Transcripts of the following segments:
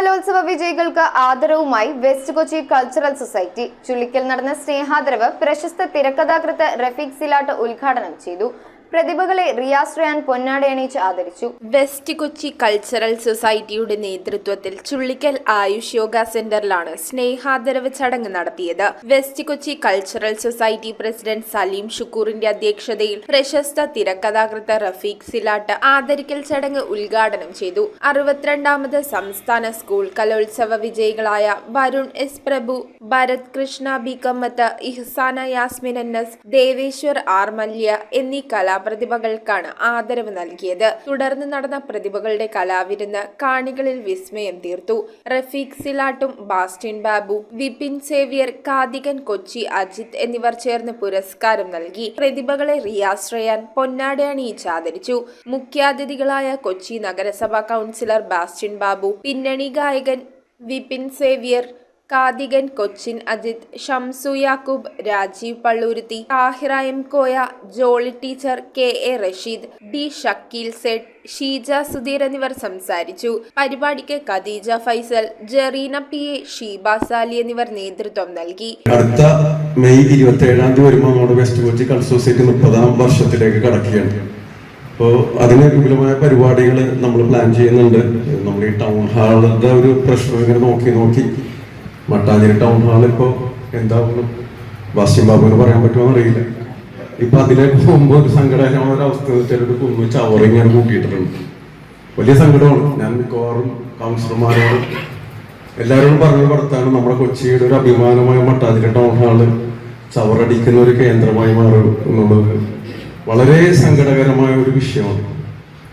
കലോത്സവ വിജയികൾക്ക് ആദരവുമായി west Kochi cultural society Chullickal നടന്ന സ്നേഹാദരവ് പ്രശസ്ത തിരക്കഥാകൃത്ത് റഫീഖ് സിലാട്ട് ഉദ്ഘാടനം ചെയ്തു. പ്രതിഭകളെ റിയാസ് റയാൻ പൊന്നാട അണിയിച്ച് ആദരിച്ചു. വെസ്റ്റ് കൊച്ചി കൾച്ചറൽ സൊസൈറ്റിയുടെ നേതൃത്വത്തിൽ ചുള്ളിക്കൽ ആയുഷ് യോഗ സെന്ററിലാണ് സ്നേഹാദരവ് ചടങ്ങ് നടത്തിയത്. West Kochi cultural society president Saleem ഷുക്കൂറിന്റെ അധ്യക്ഷതയിൽ പ്രശസ്ത തിരക്കഥാകൃത്ത് റഫീഖ് സിലാട്ട് ആദരിക്കൽ ചടങ്ങ് ഉദ്ഘാടനം ചെയ്തു. 62ാമത് സംസ്ഥാന സ്കൂൾ കലോത്സവ വിജയികളായ Varun S Prabhu, Bharath Krishna B Kamath, Ihsana Yasmin NS, Deveshwar R Mallya എന്നീ പ്രതിഭകൾക്കാണ് ആദരവ് നൽകിയത്. തുടർന്ന് നടന്ന പ്രതിഭകളുടെ കലാവിരുന്ന് കാണികളിൽ വിസ്മയം തീർത്തു. റഫീഖ് സിലാട്ടും ബാസ്റ്റിൻ ബാബു, വിപിൻ സേവ്യർ, കാതികൻ കൊച്ചി അജിത് എന്നിവർ ചേർന്ന് പുരസ്കാരം നൽകി. പ്രതിഭകളെ റിയാസ് റയാൻ പൊന്നാട അണിയിച്ച് ആദരിച്ചു. മുഖ്യാതിഥികളായ കൊച്ചി നഗരസഭാ കൗൺസിലർ ബാസ്റ്റിൻ ബാബു, പിന്നണി ഗായകൻ വിപിൻ സേവ്യർ, കാതികൻ Cochin Ajith, Shamsu Yakub, Rajeev Palluruthy, Thahira M Koya, Jolly teacher, K A Rasheed, D Shakeel Z, Sheeja Sudheer എന്നിവർ സംസാരിച്ചു. പരിപാടിക്ക് ഖദീജ ഫൈസൽ, ജെറീന പി എ, ഷീബ സാലി എന്നിവർ നേതൃത്വം നൽകി. അടുത്ത മെയ് 27 വരുമ്പോൾ നമ്മുടെ വെസ്റ്റ് കൊച്ചി കൾച്ചറൽ സൊസൈറ്റി 30ാം വർഷത്തിലേക്ക് കടക്കുകയാണ്. അപ്പോൾ അതിന് വിപുലമായ പരിപാടികൾ നമ്മൾ പ്ലാൻ ചെയ്യുന്നുണ്ട്. നമ്മൾ ഈ ടൗൺ ഹാളിന്റെ ഒരു പ്രശ്നം ഇങ്ങനെ നോക്കി മട്ടാഞ്ചേരി ടൗൺ ഹാൾ ഇപ്പോൾ എന്താവുന്നു ബാസ്റ്റിൻ ബാബുവിന് പറയാൻ പറ്റുമോ അറിയില്ല. ഇപ്പൊ അതിലേക്ക് പോകുമ്പോൾ ഒരു സങ്കടകരമായ ഒരു അവസ്ഥ വെച്ചാൽ കുന്നു ചവറിങ്ങനെ കൂട്ടിയിട്ടുണ്ട്. വലിയ സങ്കടമാണ്. ഞാൻ മിക്കവാറും കൗൺസിലർമാരോട് എല്ലാവരോടും പറഞ്ഞു കൊടുത്താണ് നമ്മുടെ കൊച്ചിയുടെ ഒരു അഭിമാനമായ മട്ടാഞ്ചേരി ടൗൺ ഹാള് ചവറടിക്കുന്ന ഒരു കേന്ദ്രമായി മാറും എന്നുള്ളത് വളരെ സങ്കടകരമായ ഒരു വിഷയമാണ്.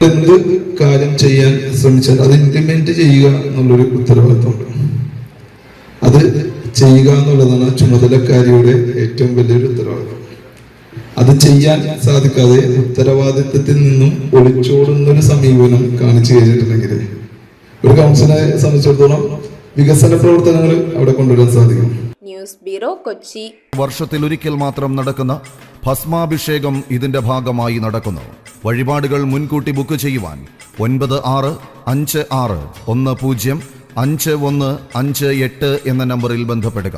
എന്ത് കാര്യം ചെയ്യാൻ ശ്രമിച്ചാൽ അത് ഇംപ്ലിമെന്റ് ചെയ്യുക എന്നുള്ളൊരു ഉത്തരവാദിത്വമുണ്ട്. അത് ചെയ്യുക എന്നുള്ളതാണ് ചുമതലക്കാരിയുടെ ഏറ്റവും വലിയൊരു ഉത്തരവാദിത്വം. അത് ചെയ്യാൻ സാധിക്കാതെ ഉത്തരവാദിത്വത്തിൽ നിന്നും ഒളിച്ചോടുന്നൊരു സമീപനം കാണിച്ചു കഴിഞ്ഞിട്ടുണ്ടെങ്കിൽ ഒരു കൗൺസിലറെ സംബന്ധിച്ചിടത്തോളം വികസന പ്രവർത്തനങ്ങൾ അവിടെ കൊണ്ടുവരാൻ സാധിക്കും. News bureau, Kochi. വർഷത്തിലൊരിക്കൽ മാത്രം നടക്കുന്ന ഭസ്മാഭിഷേകം ഇതിന്റെ ഭാഗമായി നടക്കുന്നു. വഴിപാടുകൾ മുൻകൂട്ടി ബുക്ക് ചെയ്യുവാൻ 9656105158 എന്ന നമ്പറിൽ ബന്ധപ്പെടുക.